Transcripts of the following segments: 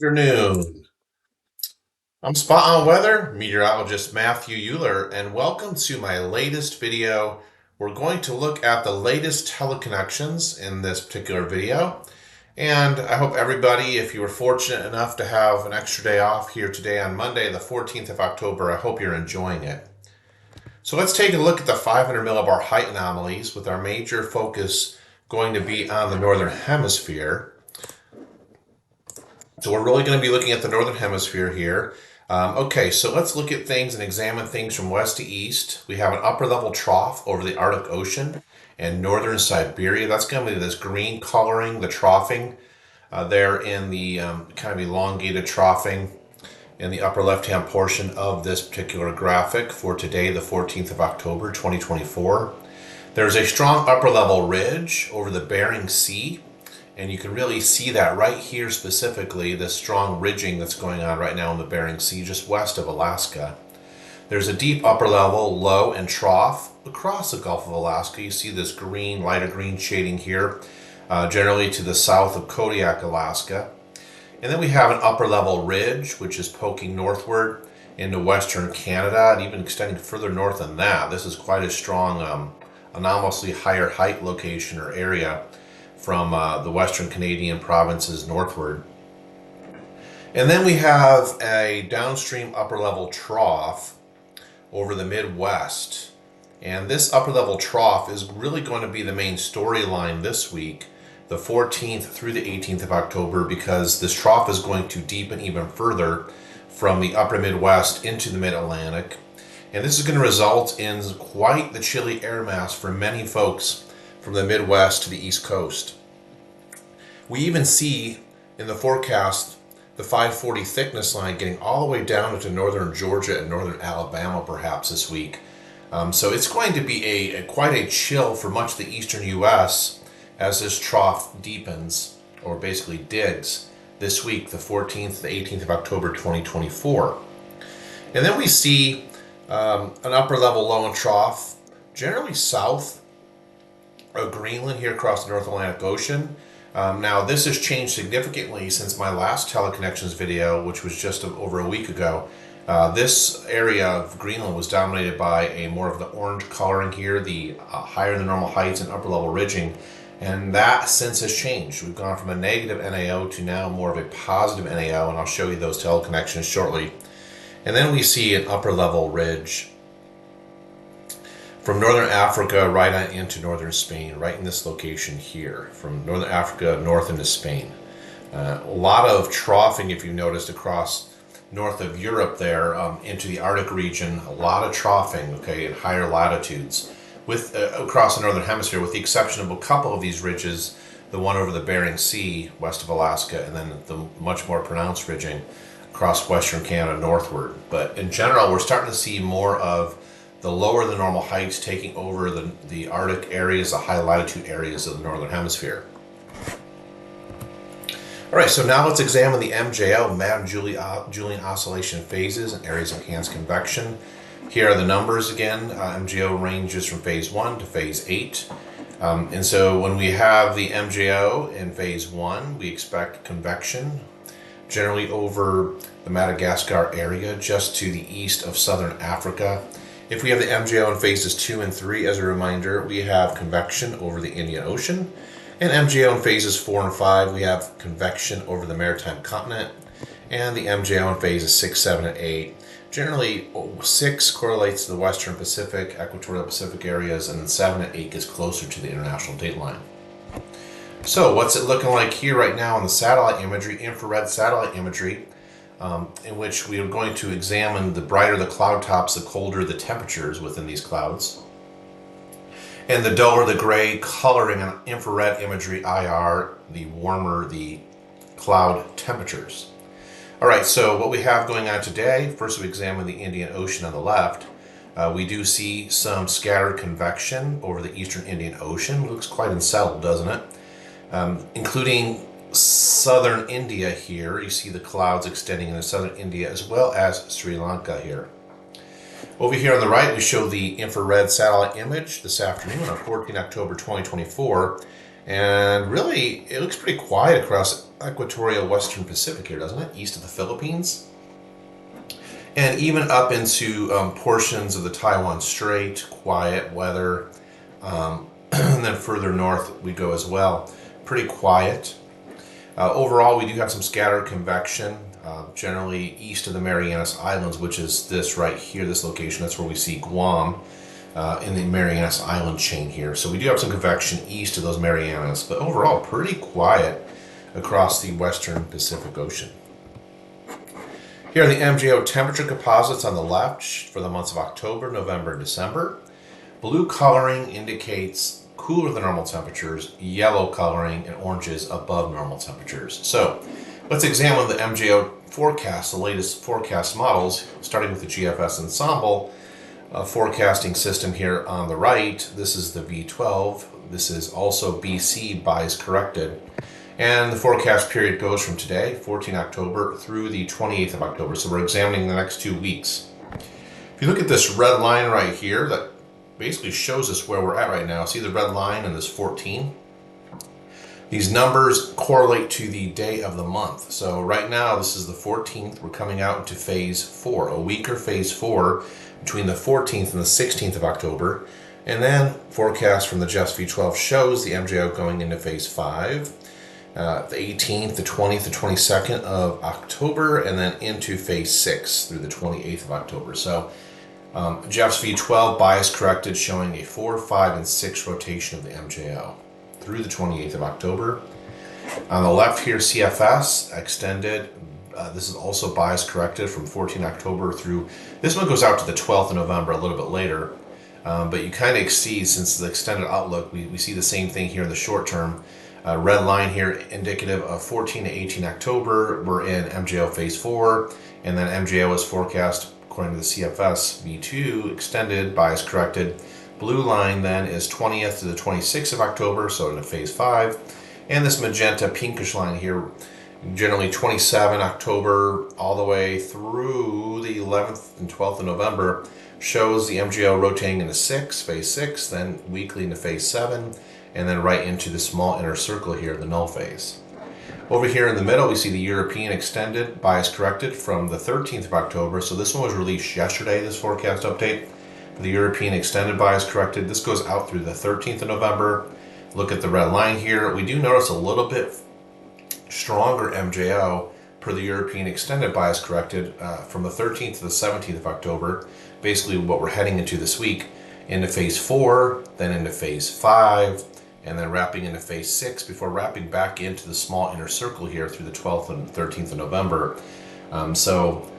Afternoon. I'm Spot On Weather, meteorologist Matthew Euler, and welcome to my latest video. We're going to look at the latest teleconnections in this particular video. And I hope everybody, if you were fortunate enough to have an extra day off here today on Monday, the 14th of October, I hope you're enjoying it. So let's take a look at the 500 millibar height anomalies with our major focus going to be on the Northern Hemisphere. So we're really going to be looking at the Northern Hemisphere here. Okay, so let's look at things and examine things from west to east. We have an upper level trough over the Arctic Ocean and northern Siberia. That's going to be this green coloring, the troughing there in the kind of elongated troughing in the upper left-hand portion of this particular graphic for today, the 14th of October, 2024. There's a strong upper level ridge over the Bering Sea. And you can really see that right here specifically, this strong ridging that's going on right now in the Bering Sea, just west of Alaska. There's a deep upper level, low, and trough across the Gulf of Alaska. You see this green, lighter green shading here, generally to the south of Kodiak, Alaska. And then we have an upper level ridge, which is poking northward into western Canada, and even extending further north than that. This is quite a strong, anomalously higher height location or area from the western Canadian provinces northward. And then we have a downstream upper level trough over the Midwest. And this upper level trough is really going to be the main storyline this week, the 14th through the 18th of October, because this trough is going to deepen even further from the upper Midwest into the mid-Atlantic. And this is going to result in quite the chilly air mass for many folks from the Midwest to the East Coast. We even see in the forecast the 540 thickness line getting all the way down into northern Georgia and northern Alabama perhaps this week. So it's going to be quite a chill for much of the eastern U.S. as this trough deepens, or basically digs, this week, the 14th, the 18th of October, 2024. And then we see an upper level low and trough, generally south of Greenland here across the North Atlantic Ocean. Now this has changed significantly since my last teleconnections video, which was just over a week ago. This area of Greenland was dominated by a more of the orange coloring here, the higher than normal heights and upper level ridging, and that since has changed. We've gone from a negative NAO to now more of a positive NAO, and I'll show you those teleconnections shortly. And then we see an upper level ridge from northern Africa right on into northern Spain, right in this location here, from northern Africa north into Spain. A lot of troughing, if you noticed, across north of Europe there into the Arctic region. A lot of troughing, okay, at higher latitudes with across the northern hemisphere, with the exception of a couple of these ridges, the one over the Bering Sea west of Alaska, and then the much more pronounced ridging across western Canada northward. But in general, we're starting to see more of the lower than normal heights taking over the Arctic areas, the high latitude areas of the northern hemisphere. All right, so now let's examine the MJO, Madden Julian oscillation phases and areas of enhanced convection. Here are the numbers again. MJO ranges from phase 1 to phase 8. And so when we have the MJO in phase 1, we expect convection generally over the Madagascar area just to the east of southern Africa. If we have the MJO in phases 2 and 3, as a reminder, we have convection over the Indian Ocean. And MJO in phases 4 and 5, we have convection over the maritime continent. And the MJO in phases 6, 7, and 8. Generally, 6 correlates to the Western Pacific, Equatorial Pacific areas, and then 7 and 8 gets closer to the international dateline. So what's it looking like here right now in the satellite imagery, infrared satellite imagery, in which we are going to examine the brighter the cloud tops, the colder the temperatures within these clouds. And the duller the gray coloring on infrared imagery IR, the warmer the cloud temperatures. All right, so what we have going on today, first we examine the Indian Ocean on the left. We do see some scattered convection over the eastern Indian Ocean. Looks quite unsettled, doesn't it? Including southern India here. You see the clouds extending into southern India as well as Sri Lanka here. Over here on the right, we show the infrared satellite image this afternoon on 14 October 2024. And really, it looks pretty quiet across equatorial western Pacific here, doesn't it? East of the Philippines. And even up into portions of the Taiwan Strait, quiet weather. And then further north we go as well. Pretty quiet. Overall, we do have some scattered convection, generally east of the Marianas Islands, which is this right here, this location. That's where we see Guam in the Marianas Island chain here. So we do have some convection east of those Marianas, but overall pretty quiet across the western Pacific Ocean. Here are the MJO temperature composites on the left for the months of October, November, and December. Blue coloring indicates cooler than normal temperatures, yellow coloring, and oranges above normal temperatures. So let's examine the MJO forecast, the latest forecast models, starting with the GFS Ensemble forecasting system here on the right. This is the V12. This is also BC bias corrected. And the forecast period goes from today, 14 October, through the 28th of October. So we're examining the next 2 weeks. If you look at this red line right here, that basically shows us where we're at right now. See the red line and this 14? These numbers correlate to the day of the month. So right now, this is the 14th. We're coming out into phase 4, a weaker phase 4 between the 14th and the 16th of October. And then forecast from the Just V12 shows the MJO going into phase 5, the 18th, the 20th, the 22nd of October, and then into phase 6 through the 28th of October. So Jeff's V12 bias corrected, showing a 4, 5, and 6 rotation of the MJO through the 28th of October. On the left here, CFS extended. This is also bias corrected from 14 October through, this one goes out to the 12th of November, a little bit later. But you kind of see, since the extended outlook, we see the same thing here in the short term. Red line here indicative of 14 to 18 October. We're in MJO phase 4, and then MJO is forecast according to the CFS V2 extended bias corrected. Blue line then is 20th to the 26th of October, so into phase 5. And this magenta pinkish line here, generally 27 October all the way through the 11th and 12th of November, shows the MJO rotating into 6, phase 6, then weakly into phase 7, and then right into the small inner circle here, the null phase. Over here in the middle, we see the European extended bias corrected from the 13th of October. So this one was released yesterday, this forecast update. For the European extended bias corrected, this goes out through the 13th of November. Look at the red line here. We do notice a little bit stronger MJO per the European extended bias corrected from the 13th to the 17th of October. Basically what we're heading into this week, into phase 4, then into phase 5, and then wrapping into phase 6 before wrapping back into the small inner circle here through the 12th and 13th of November. So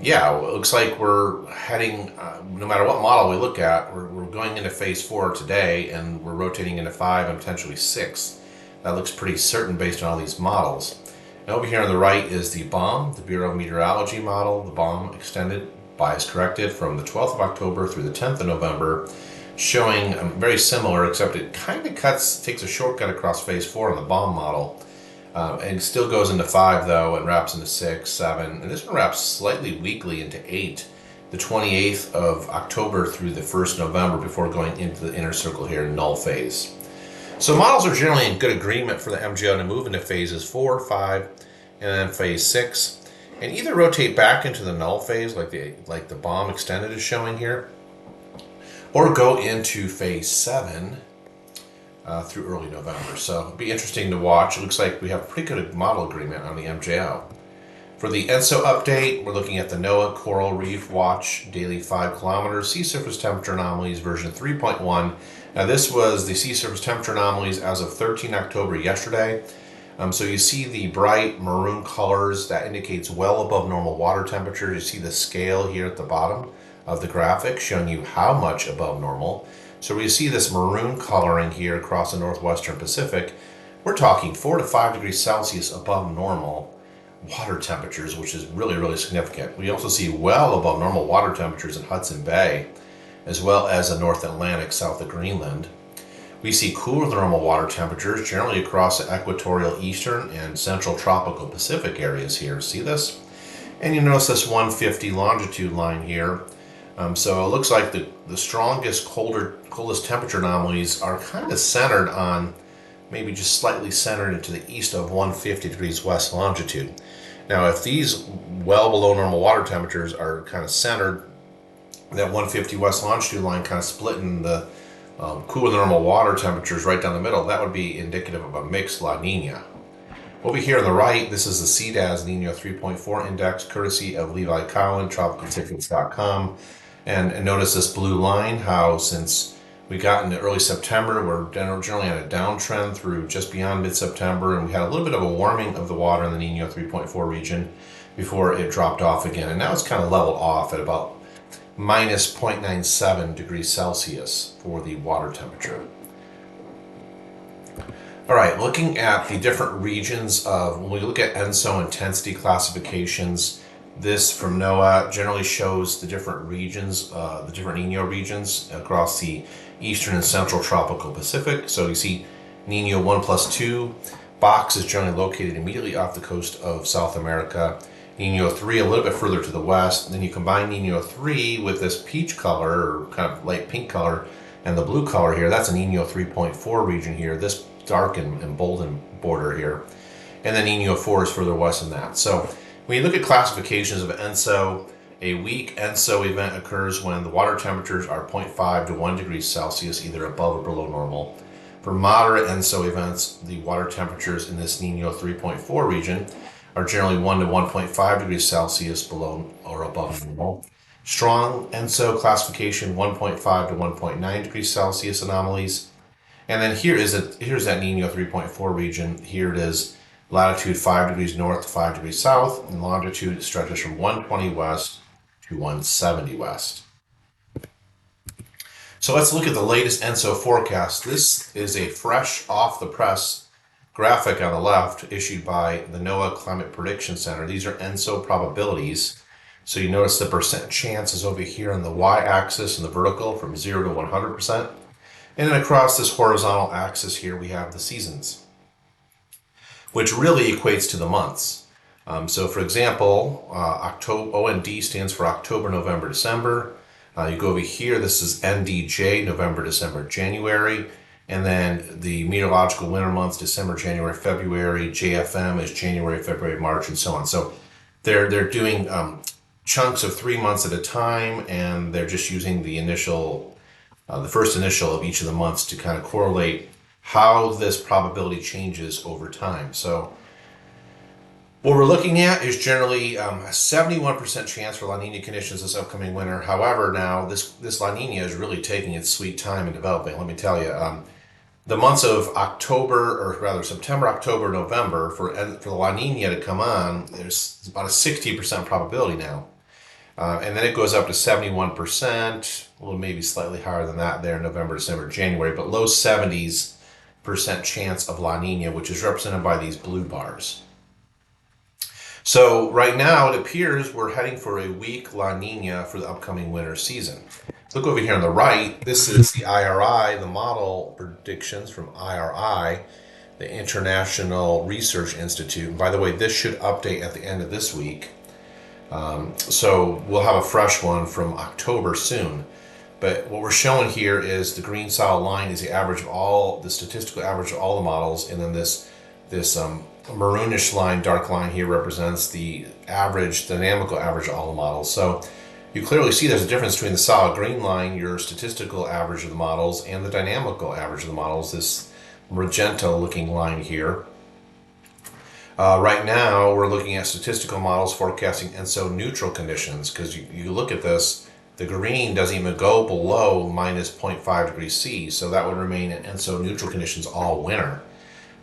yeah, it looks like we're heading, no matter what model we look at, we're going into phase 4 today, and we're rotating into 5 and potentially 6. That looks pretty certain based on all these models. And over here on the right is the BOM, the Bureau of Meteorology model, the BOM extended bias corrected from the 12th of October through the 10th of November, showing very similar, except it kind of takes a shortcut across phase 4 on the BOM model, and still goes into 5 though, and wraps into 6, 7, and this one wraps slightly weakly into 8, the 28th of October through the 1st of November before going into the inner circle here, null phase. So models are generally in good agreement for the MJO to move into phases 4, 5, and then phase 6, and either rotate back into the null phase like the BOM extended is showing here, or go into phase 7 through early November. So it'll be interesting to watch. It looks like we have pretty good model agreement on the MJO. For the ENSO update, we're looking at the NOAA Coral Reef Watch daily 5 kilometers sea surface temperature anomalies version 3.1. Now this was the sea surface temperature anomalies as of 13 October yesterday. So you see the bright maroon colors, that indicates well above normal water temperature. You see the scale here at the bottom of the graphic showing you how much above normal. So we see this maroon coloring here across the northwestern Pacific. We're talking 4 to 5 degrees Celsius above normal water temperatures, which is really, really significant. We also see well above normal water temperatures in Hudson Bay, as well as the North Atlantic south of Greenland. We see cooler than normal water temperatures generally across the equatorial eastern and central tropical Pacific areas here. See this? And you notice this 150 longitude line here. So it looks like the strongest coldest temperature anomalies are kind of centered on maybe just slightly centered into the east of 150 degrees west longitude. Now, if these well below normal water temperatures are kind of centered, that 150 west longitude line kind of splitting the cooler than normal water temperatures right down the middle, that would be indicative of a mixed La Nina. Over here on the right, this is the CDAS Nino 3.4 index, courtesy of Levi Cowan, tropicaltickets.com. And notice this blue line, how since we got into early September, we're generally on a downtrend through just beyond mid-September, and we had a little bit of a warming of the water in the Nino 3.4 region before it dropped off again. And now it's kind of leveled off at about minus 0.97 degrees Celsius for the water temperature. All right, looking at the different regions when we look at ENSO intensity classifications, this from NOAA generally shows the different regions, the different Nino regions across the eastern and central tropical Pacific. So you see Nino 1+2 box is generally located immediately off the coast of South America. Nino 3 a little bit further to the west. And then you combine Nino 3 with this peach color, or kind of light pink color, and the blue color here. That's a Nino 3.4 region here. This dark and bolden border here. And then Nino 4 is further west than that. So when you look at classifications of ENSO, a weak ENSO event occurs when the water temperatures are 0.5 to 1 degrees Celsius, either above or below normal. For moderate ENSO events, the water temperatures in this Nino 3.4 region are generally 1 to 1.5 degrees Celsius below or above normal. Strong ENSO classification, 1.5 to 1.9 degrees Celsius anomalies. And then here's that Nino 3.4 region. Here it is, latitude 5 degrees north to 5 degrees south, and longitude stretches from 120 west to 170 west. So let's look at the latest ENSO forecast. This is a fresh off-the-press graphic on the left issued by the NOAA Climate Prediction Center. These are ENSO probabilities. So you notice the percent chance is over here on the y-axis and the vertical from 0 to 100%. And then across this horizontal axis here, we have the seasons, which really equates to the months. So for example, OND stands for October, November, December. You go over here, this is NDJ, November, December, January. And then the meteorological winter months, December, January, February. JFM is January, February, March, and so on. So they're doing chunks of 3 months at a time, and they're just using the first initial of each of the months to kind of correlate how this probability changes over time. So what we're looking at is generally a 71% chance for La Nina conditions this upcoming winter. However, now this La Nina is really taking its sweet time in developing. Let me tell you, the months of September, October, November, for the La Nina to come on, there's about a 60% probability now. And then it goes up to 71%, well, maybe slightly higher than that there in November, December, January, but low 70s% chance of La Nina, which is represented by these blue bars. So right now it appears we're heading for a weak La Nina for the upcoming winter season. Look over here on the right. This is the IRI, the model predictions from IRI, the International Research Institute. And by the way, this should update at the end of this week. So we'll have a fresh one from October soon. But what we're showing here is the green solid line is the statistical average of all the models, and then this maroonish line, dark line here represents the dynamical average of all the models. So you clearly see there's a difference between the solid green line, your statistical average of the models, and the dynamical average of the models, this magenta looking line here. Right now, we're looking at statistical models forecasting ENSO neutral conditions, because you look at this, the green doesn't even go below minus 0.5 degrees C, so that would remain in ENSO neutral conditions all winter.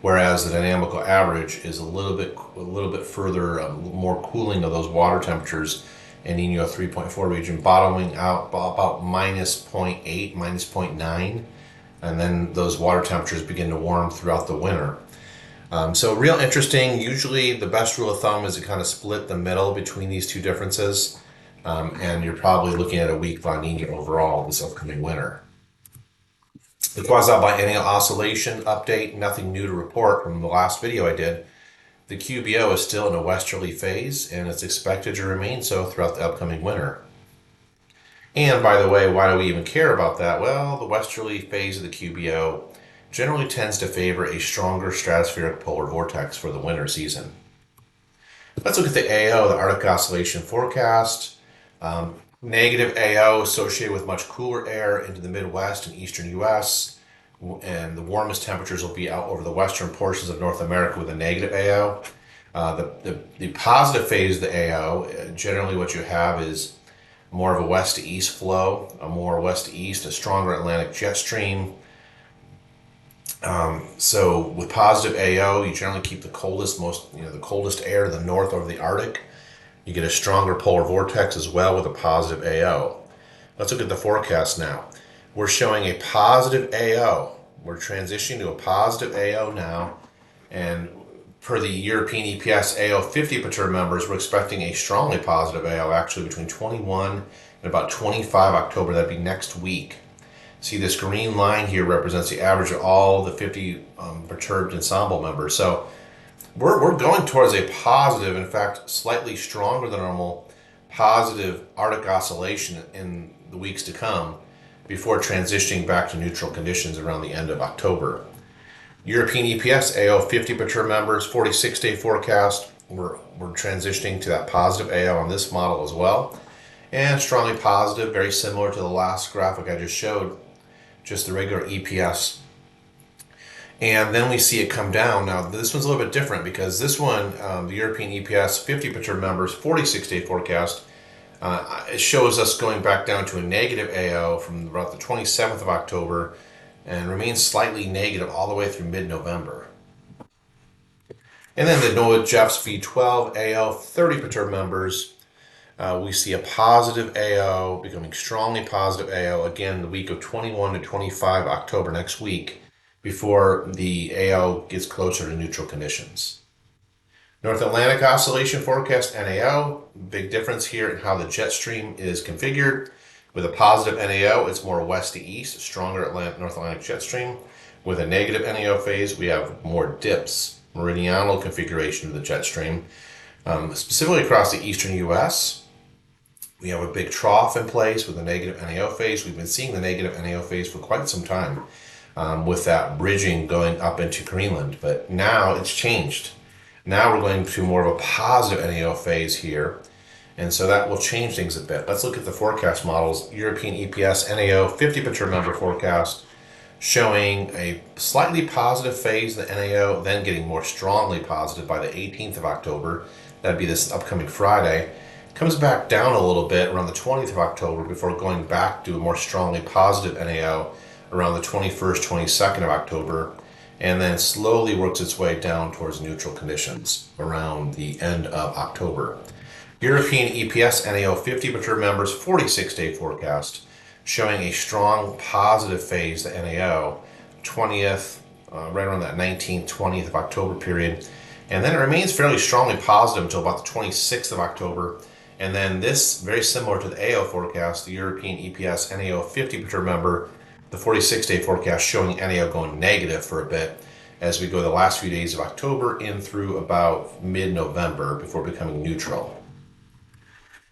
Whereas the dynamical average is a little bit further, more cooling of those water temperatures in Nino 3.4 region, bottoming out about minus 0.8, minus 0.9, and then those water temperatures begin to warm throughout the winter. So real interesting. Usually the best rule of thumb is to kind of split the middle between these two differences, and you're probably looking at a weak La Nina overall this upcoming winter. The quasi-biennial oscillation update, nothing new to report from the last video I did. The QBO is still in a westerly phase, and it's expected to remain so throughout the upcoming winter. And by the way, why do we even care about that? Well, the westerly phase of the QBO generally tends to favor a stronger stratospheric polar vortex for the winter season. Let's look at the AO, the Arctic Oscillation forecast. Negative AO associated with much cooler air into the Midwest and eastern U.S., and the warmest temperatures will be out over the western portions of North America with a negative AO. The positive phase of the AO, generally what you have is more of a west to east flow, a more west to east, a stronger Atlantic jet stream. So with positive AO, you generally keep the coldest, the coldest air to the north over the Arctic. You get a stronger polar vortex as well with a positive AO. Let's look at the forecast now. We're showing a positive AO. We're transitioning to a positive AO now, and per the European EPS AO 50 perturb members, we're expecting a strongly positive AO, actually between 21 and about 25 October. That'd be next week. See, this green line here represents the average of all the 50 perturbed ensemble members. So we're going towards a positive, in fact, slightly stronger than normal, positive Arctic oscillation in the weeks to come before transitioning back to neutral conditions around the end of October. European EPS AO 50 perturb members, 46-day forecast. We're transitioning to that positive AO on this model as well. And strongly positive, very similar to the last graphic I just showed, just the regular EPS. And then we see it come down. Now, this one's a little bit different because this one, the European EPS 50 perturb members, 46-day forecast, it shows us going back down to a negative AO from about the 27th of October and remains slightly negative all the way through mid-November. And then the NOAA Jeffs V12 AO 30 perturb members, we see a positive AO becoming strongly positive AO again the week of 21 to 25 October next week before the AO gets closer to neutral conditions. North Atlantic Oscillation forecast NAO, big difference here in how the jet stream is configured. With a positive NAO, it's more west to east, stronger North Atlantic jet stream. With a negative NAO phase, we have more dips, meridional configuration of the jet stream. Specifically across the eastern U.S., we have a big trough in place with a negative NAO phase. We've been seeing the negative NAO phase for quite some time with that bridging going up into Greenland, but now it's changed. Now we're going to more of a positive NAO phase here, and so that will change things a bit. Let's look at the forecast models. European EPS NAO 50 perturb member forecast showing a slightly positive phase, the NAO, then getting more strongly positive by the 18th of October. That'd be this upcoming Friday. Comes back down a little bit around the 20th of October before going back to a more strongly positive NAO around the 21st, 22nd of October, and then slowly works its way down towards neutral conditions around the end of October. European EPS NAO 50 perturb members 46-day forecast showing a strong positive phase, the NAO, 20th, right around that 19th, 20th of October period. And then it remains fairly strongly positive until about the 26th of October. And then this, very similar to the AO forecast, the European EPS NAO 50 perturb member, the 46-day forecast showing NAO going negative for a bit as we go the last few days of October in through about mid-November before becoming neutral.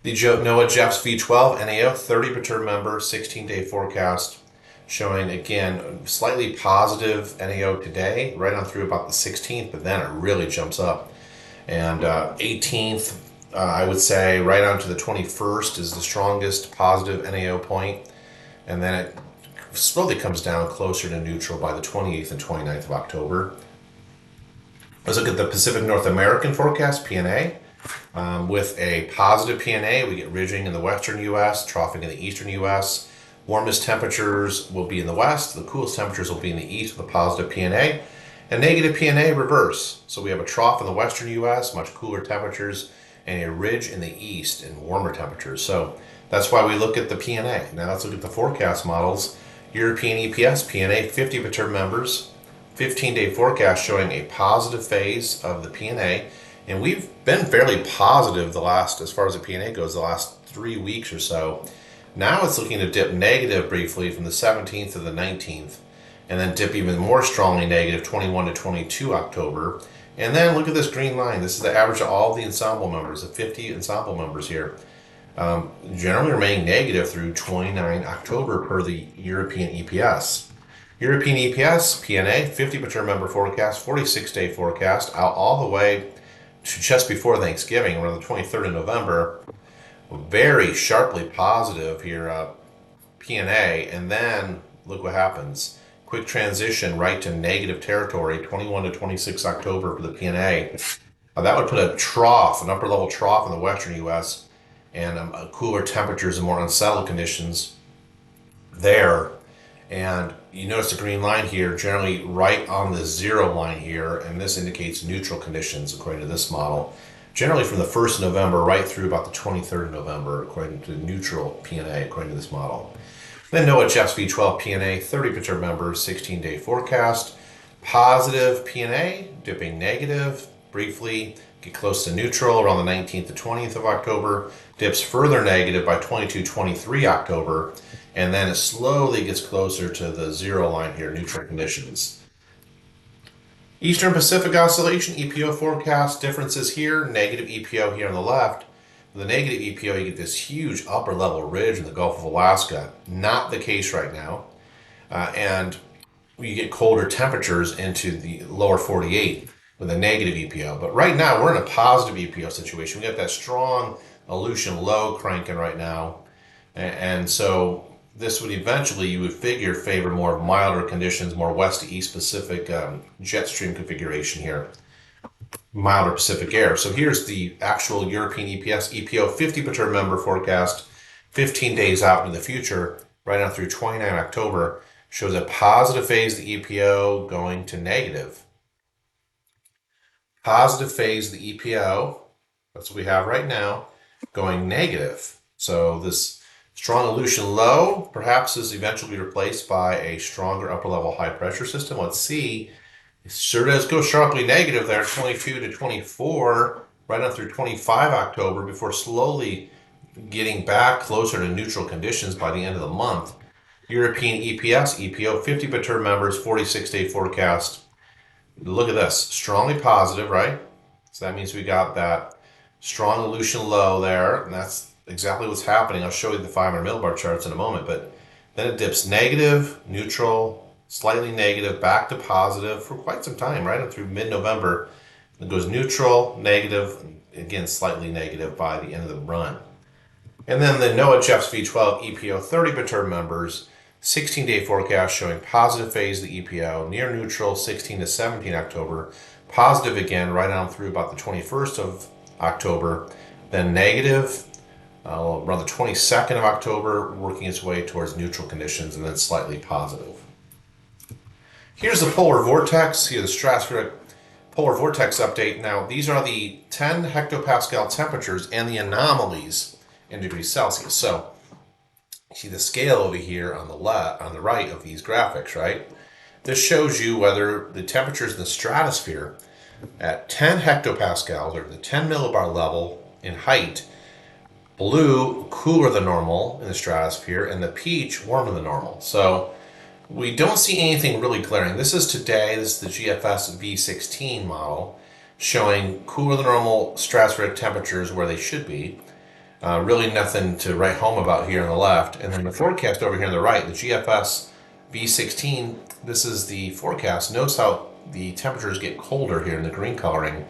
The NOAA Jeffs V12 NAO 30 perturb member, 16-day forecast showing again slightly positive NAO today, right on through about the 16th, but then it really jumps up. And 18th, I would say right on to the 21st is the strongest positive NAO point, and then it slowly comes down closer to neutral by the 28th and 29th of October. Let's look at the Pacific North American forecast, PNA. With a positive PNA, we get ridging in the western U.S., troughing in the eastern U.S. Warmest temperatures will be in the west, the coolest temperatures will be in the east with a positive PNA, and negative PNA reverse. So we have a trough in the western U.S., much cooler temperatures, and a ridge in the east and warmer temperatures. So that's why we look at the PNA. Now let's look at the forecast models. European EPS PNA 50 perturb members, 15-day forecast showing a positive phase of the PNA. And we've been fairly positive as far as the PNA goes, the last 3 weeks or so. Now it's looking to dip negative briefly from the 17th to the 19th, and then dip even more strongly negative 21 to 22 October. And then look at this green line. This is the average of all the ensemble members, the 50 ensemble members here. Generally remain negative through 29 October per the European EPS. European EPS, PNA, 50% member forecast, 46-day forecast, out all the way to just before Thanksgiving, around the 23rd of November. Very sharply positive here, PNA, and then look what happens. Quick transition right to negative territory, 21 to 26 October for the PNA. That would put a trough, an upper level trough in the western U.S., and cooler temperatures and more unsettled conditions there. And you notice the green line here, generally right on the zero line here, and this indicates neutral conditions according to this model. Generally from the 1st of November right through about the 23rd of November, according to neutral PNA, according to this model. Then NOAA Jeffs V12 PNA, 30% member, 16-day forecast. Positive PNA, dipping negative, briefly, get close to neutral around the 19th to 20th of October, dips further negative by 22-23 October, and then it slowly gets closer to the zero line here, neutral conditions. Eastern Pacific Oscillation, EPO forecast, differences here, negative EPO here on the left. With the negative EPO, you get this huge upper level ridge in the Gulf of Alaska. Not the case right now. And you get colder temperatures into the lower 48 with a negative EPO. But right now, we're in a positive EPO situation. We got that strong Aleutian low cranking right now. And so this would eventually, you would figure, favor more milder conditions, more west to east Pacific jet stream configuration here. Milder Pacific air. So here's the actual European EPO 50% member forecast, 15 days out into the future, right now through 29 October, shows a positive phase of the EPO going to negative. Positive phase of the EPO, that's what we have right now, going negative. So this strong Aleutian low perhaps is eventually replaced by a stronger upper level high pressure system. Let's see. It sure does go sharply negative there, 22 to 24, right up through 25 October, before slowly getting back closer to neutral conditions by the end of the month. European EPO 50% members, 46-day forecast. Look at this, strongly positive, right? So that means we got that strong Aleutian low there, and that's exactly what's happening. I'll show you the 500 millibar charts in a moment, but then it dips negative, neutral, slightly negative, back to positive for quite some time, right up through mid-November. It goes neutral, negative, again slightly negative by the end of the run. And then the NOAA Jeffs V12 EPO 30% members, 16-day forecast showing positive phase of the EPO, near neutral 16 to 17 October, positive again right on through about the 21st of October, then negative around the 22nd of October, working its way towards neutral conditions, and then slightly positive. Here's the polar vortex, the stratospheric polar vortex update. Now, these are the 10 hectopascal temperatures and the anomalies in degrees Celsius. So, you see the scale over here on the left, on the right of these graphics, right? This shows you whether the temperatures in the stratosphere at 10 hectopascals, or the 10 millibar level in height, blue cooler than normal in the stratosphere, and the peach warmer than normal. So we don't see anything really glaring. This is today, this is the GFS V16 model, showing cooler than normal stratospheric temperatures where they should be. Really nothing to write home about here on the left. And then the forecast over here on the right, the GFS V16, this is the forecast. Notice how the temperatures get colder here in the green coloring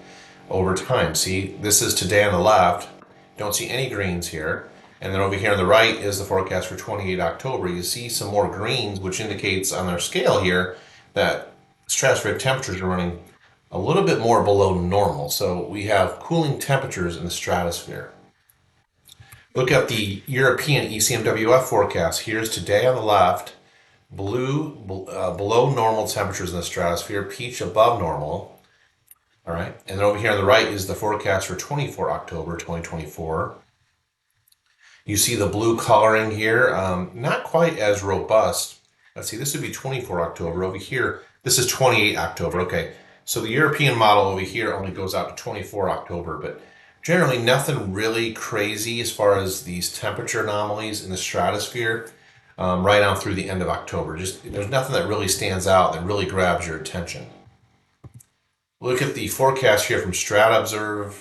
over time. See, this is today on the left. Don't see any greens here. And then over here on the right is the forecast for 28 October. You see some more greens, which indicates on our scale here that stratospheric temperatures are running a little bit more below normal. So we have cooling temperatures in the stratosphere. Look at the European ECMWF forecast. Here's today on the left, blue below normal temperatures in the stratosphere, peach above normal. All right, and then over here on the right is the forecast for 24 October 2024. You see the blue coloring here, not quite as robust. Let's see, this would be 24 October. Over here, this is 28 October. Okay, so the European model over here only goes out to 24 October, but generally nothing really crazy as far as these temperature anomalies in the stratosphere right on through the end of October. Just there's nothing that really stands out that really grabs your attention. Look at the forecast here from StratObserve,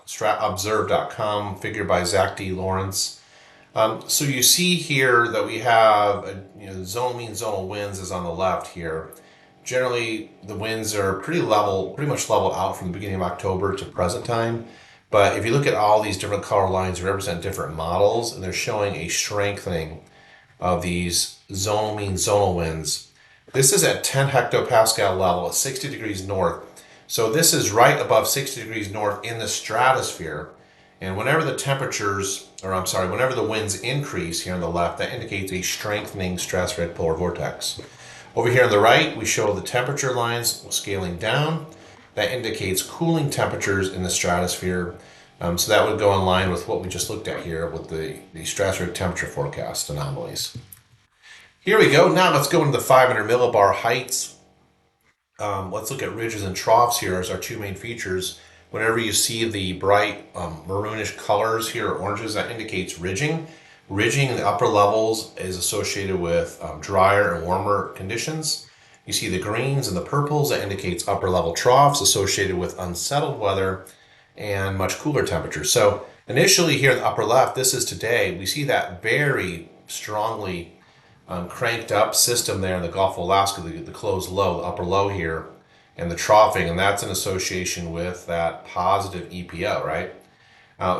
stratobserve.com, figured by Zach D. Lawrence. So you see here that we have, zonal mean zonal winds is on the left here. Generally, the winds are pretty much leveled out from the beginning of October to present time. But if you look at all these different color lines, they represent different models, and they're showing a strengthening of these zonal mean zonal winds. This is at 10 hectopascal level at 60 degrees north. So this is right above 60 degrees north in the stratosphere. And whenever whenever the winds increase here on the left, that indicates a strengthening stratospheric polar vortex. Over here on the right, we show the temperature lines scaling down. That indicates cooling temperatures in the stratosphere. So that would go in line with what we just looked at here with the stratospheric temperature forecast anomalies. Here we go. Now let's go into the 500 millibar heights. Let's look at ridges and troughs here as our two main features. Whenever you see the bright maroonish colors here, oranges, that indicates ridging. Ridging in the upper levels is associated with drier and warmer conditions. You see the greens and the purples, that indicates upper level troughs associated with unsettled weather and much cooler temperatures. So initially here in the upper left, this is today, we see that very strongly cranked up system there in the Gulf of Alaska, the closed low, the upper low here, and the troughing, and that's in association with that positive EPO, right?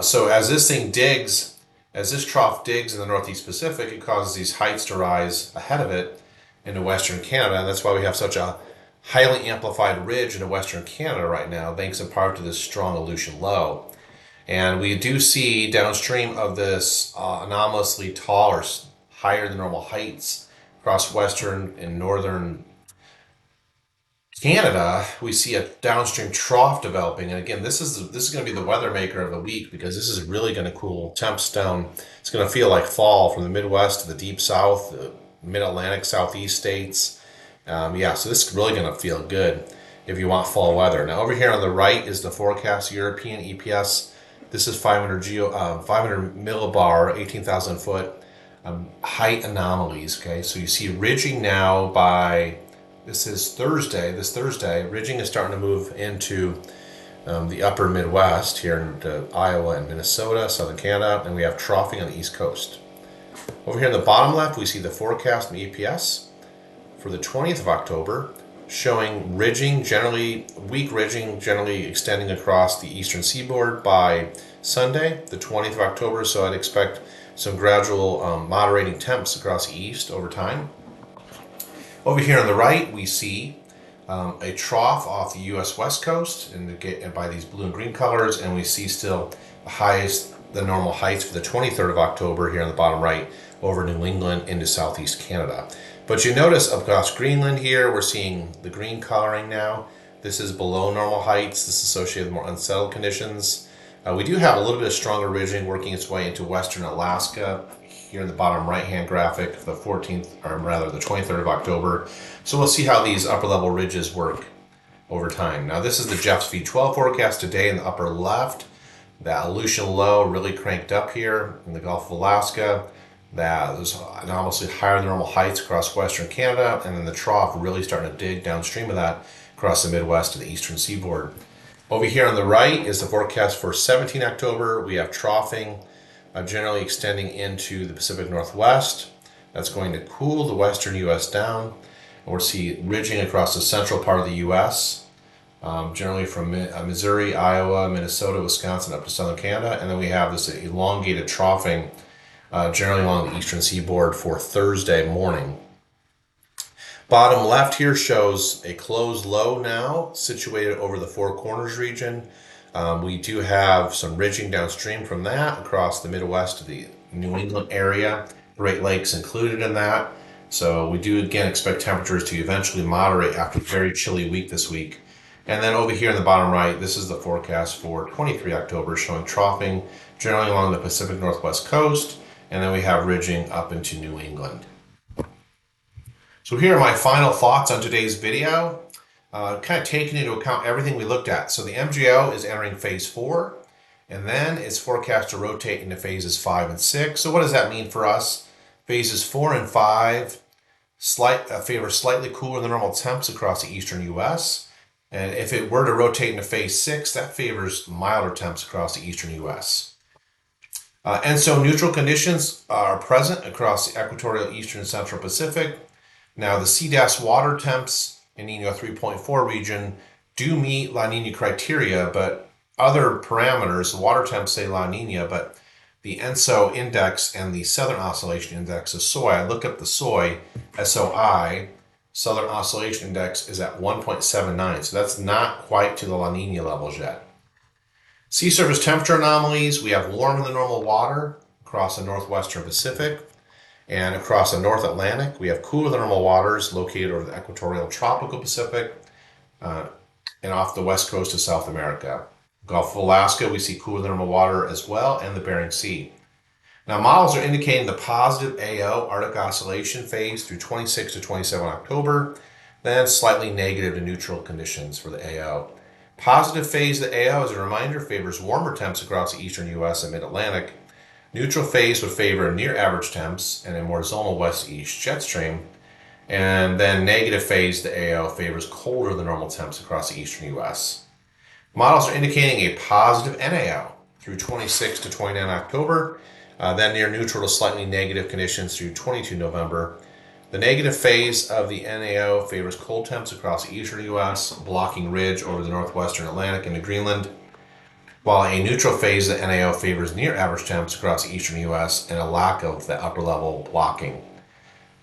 So as this trough digs in the Northeast Pacific, it causes these heights to rise ahead of it into Western Canada, and that's why we have such a highly amplified ridge into Western Canada right now, thanks in part to this strong Aleutian low. And we do see downstream of this anomalously tall or higher than normal heights across Western and Northern Canada, we see a downstream trough developing, and again, this is going to be the weather maker of the week because this is really going to cool temps down. It's going to feel like fall from the Midwest to the deep South, the Mid-Atlantic, Southeast states. So this is really going to feel good if you want fall weather. Now over here on the right is the forecast European EPS. This is 500 millibar, 18,000 foot height anomalies. Okay, so you see ridging now by. This is Thursday. This Thursday, ridging is starting to move into the upper Midwest here into Iowa and Minnesota, southern Canada, and we have troughing on the East Coast. Over here in the bottom left, we see the forecast and EPS for the 20th of October, showing ridging, weak ridging, generally extending across the eastern seaboard by Sunday, the 20th of October. So I'd expect some gradual moderating temps across the east over time. Over here on the right, we see a trough off the U.S. West Coast, and by these blue and green colors, and we see still the normal heights for the 23rd of October here on the bottom right over New England into southeast Canada. But you notice across Greenland here, we're seeing the green coloring now. This is below normal heights. This is associated with more unsettled conditions. We do have a little bit of stronger ridging working its way into western Alaska here in the bottom right-hand graphic, the 23rd of October. So we'll see how these upper level ridges work over time. Now this is the Jeff's V12 forecast today in the upper left. That Aleutian low really cranked up here in the Gulf of Alaska. There's anomalously higher than normal heights across western Canada, and then the trough really starting to dig downstream of that across the Midwest to the eastern seaboard. Over here on the right is the forecast for 17 October. We have troughing generally extending into the Pacific Northwest. That's going to cool the western U.S. down. And we'll see ridging across the central part of the U.S., generally from Missouri, Iowa, Minnesota, Wisconsin, up to southern Canada. And then we have this elongated troughing generally along the eastern seaboard for Thursday morning. Bottom left here shows a closed low now situated over the Four Corners region. We do have some ridging downstream from that across the Midwest to the New England area, Great Lakes included in that. So we do again expect temperatures to eventually moderate after a very chilly week this week. And then over here in the bottom right, this is the forecast for 23 October showing troughing generally along the Pacific Northwest coast. And then we have ridging up into New England. So here are my final thoughts on today's video. Kind of taking into account everything we looked at. So the MJO is entering phase 4, and then it's forecast to rotate into phases 5 and 6. So what does that mean for us? Phases 4 and 5 favor slightly cooler than normal temps across the eastern U.S. And if it were to rotate into phase 6, that favors milder temps across the eastern U.S. ENSO neutral conditions are present across the equatorial eastern and central Pacific. Now, the CDAS water temps in Nino 3.4 region do meet La Nina criteria, but other parameters, the water temps say La Nina, but the ENSO index and the Southern Oscillation Index of SOI, I looked up the SOI, SOI, Southern Oscillation Index is at 1.79, so that's not quite to the La Nina levels yet. Sea surface temperature anomalies, we have warmer than normal water across the northwestern Pacific, and across the North Atlantic, we have cooler than normal waters located over the equatorial tropical Pacific and off the west coast of South America. Gulf of Alaska, we see cooler than normal water as well, and the Bering Sea. Now, models are indicating the positive AO, Arctic oscillation phase through 26 to 27 October, then slightly negative to neutral conditions for the AO. Positive phase of the AO, as a reminder, favors warmer temps across the eastern U.S. and mid-Atlantic. Neutral phase would favor near average temps and a more zonal west-east jet stream. And then negative phase, the AO, favors colder than normal temps across the eastern U.S. Models are indicating a positive NAO through 26 to 29 October, then near neutral to slightly negative conditions through 22 November. The negative phase of the NAO favors cold temps across the eastern U.S., blocking ridge over the northwestern Atlantic into Greenland, while a neutral phase of the NAO favors near average temps across the eastern U.S. and a lack of the upper level blocking,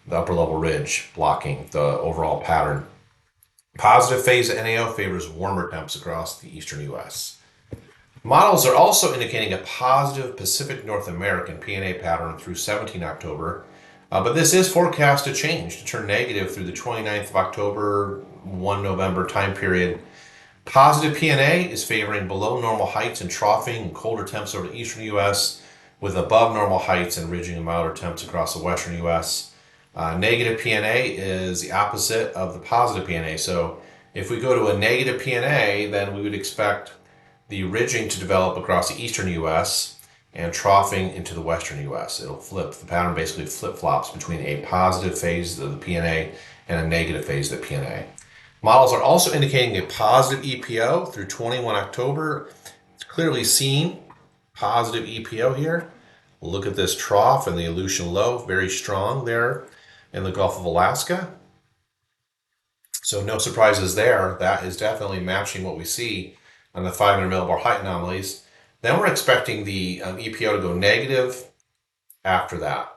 the upper level ridge blocking the overall pattern. Positive phase of NAO favors warmer temps across the eastern U.S. Models are also indicating a positive Pacific North American PNA pattern through 17 October, but this is forecast to change, to turn negative through the 29th of October, 1 November time period. Positive PNA is favoring below normal heights and troughing and colder temps over the eastern U.S., with above normal heights and ridging and milder temps across the western U.S. Negative PNA is the opposite of the positive PNA. So if we go to a negative PNA, then we would expect the ridging to develop across the eastern U.S. and troughing into the western U.S. It'll flip. The pattern basically flip-flops between a positive phase of the PNA and a negative phase of the PNA. Models are also indicating a positive EPO through 21 October. It's clearly seen positive EPO here. Look at this trough and the Aleutian low, very strong there in the Gulf of Alaska. So no surprises there. That is definitely matching what we see on the 500 millibar height anomalies. Then we're expecting the EPO to go negative after that.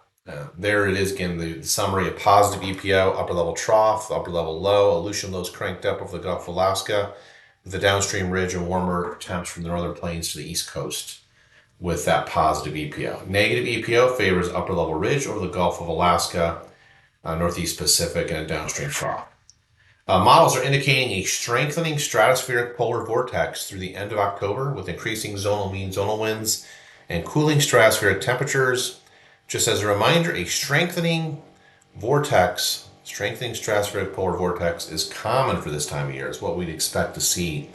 There it is again, the summary of positive EPO, upper level trough, upper level low, Aleutian lows cranked up over the Gulf of Alaska, with the downstream ridge and warmer temps from the northern plains to the east coast with that positive EPO. Negative EPO favors upper level ridge over the Gulf of Alaska, northeast Pacific, and a downstream trough. Models are indicating a strengthening stratospheric polar vortex through the end of October with increasing zonal mean zonal winds and cooling stratospheric temperatures. Just as a reminder, a strengthening stratospheric polar vortex is common for this time of year. It's what we'd expect to see.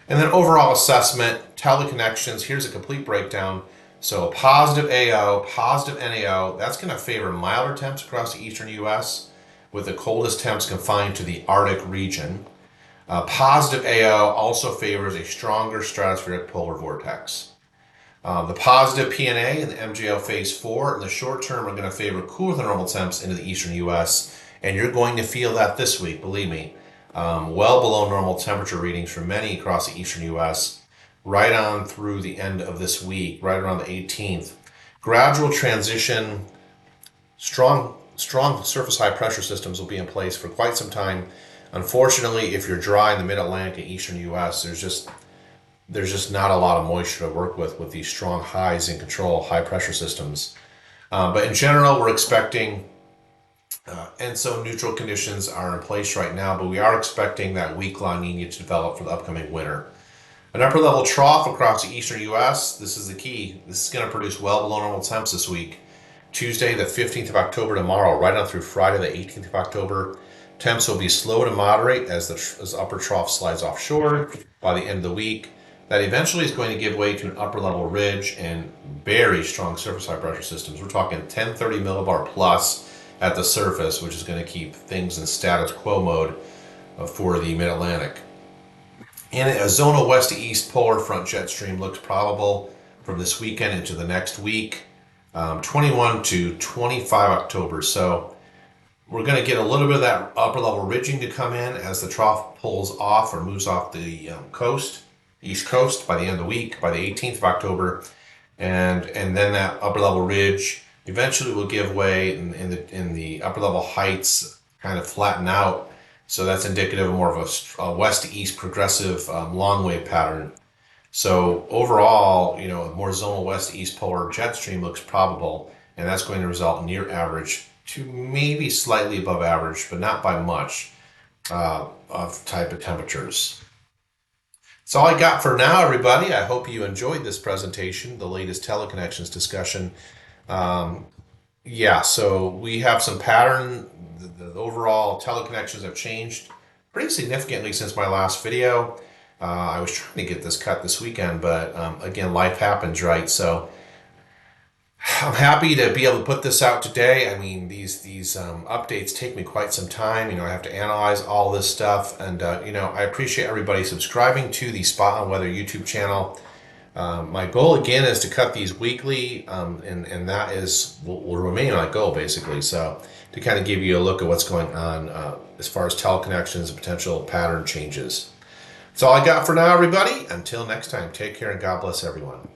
And then overall assessment, teleconnections, here's a complete breakdown. So a positive AO, positive NAO, that's going to favor milder temps across the eastern U.S., with the coldest temps confined to the Arctic region. Positive AO also favors a stronger stratospheric polar vortex. The positive PNA and the MJO phase 4 in the short term are going to favor cooler than normal temps into the eastern U.S., and you're going to feel that this week, believe me. Well below normal temperature readings for many across the eastern U.S., right on through the end of this week, right around the 18th. Gradual transition, strong surface high pressure systems will be in place for quite some time. Unfortunately, if you're dry in the mid-Atlantic and eastern U.S., there's just not a lot of moisture to work with these strong highs in control, high pressure systems. But in general, we're expecting ENSO neutral conditions are in place right now, but we are expecting that weak La Nina to develop for the upcoming winter. An upper level trough across the eastern U.S., this is the key. This is going to produce well below normal temps this week. Tuesday, the 15th of October, tomorrow, right on through Friday, the 18th of October. Temps will be slow to moderate as the upper trough slides offshore by the end of the week. That eventually is going to give way to an upper level ridge and very strong surface high pressure systems. We're talking 1030 millibar plus at the surface, which is going to keep things in status quo mode for the mid-Atlantic. And a zonal west to east polar front jet stream looks probable from this weekend into the next week, 21 to 25 October. So we're going to get a little bit of that upper level ridging to come in as the trough pulls off or moves off the East Coast by the end of the week, by the 18th of October. And then that upper level ridge eventually will give way in the upper level heights kind of flatten out. So that's indicative of more of a west to east progressive long wave pattern. So overall, a more zonal west to east polar jet stream looks probable, and that's going to result in near average to maybe slightly above average, but not by much, of type of temperatures. That's all I got for now, everybody. I hope you enjoyed this presentation, the latest teleconnections discussion. Yeah, so we have some pattern. The overall teleconnections have changed pretty significantly since my last video. I was trying to get this cut this weekend, but again, life happens, right? So I'm happy to be able to put this out today. I mean, these updates take me quite some time. I have to analyze all this stuff, and I appreciate everybody subscribing to the Spot on Weather YouTube channel. My goal again is to cut these weekly, and that will remain my goal basically. So to kind of give you a look at what's going on as far as teleconnections and potential pattern changes. That's all I got for now, everybody. Until next time, take care and God bless everyone.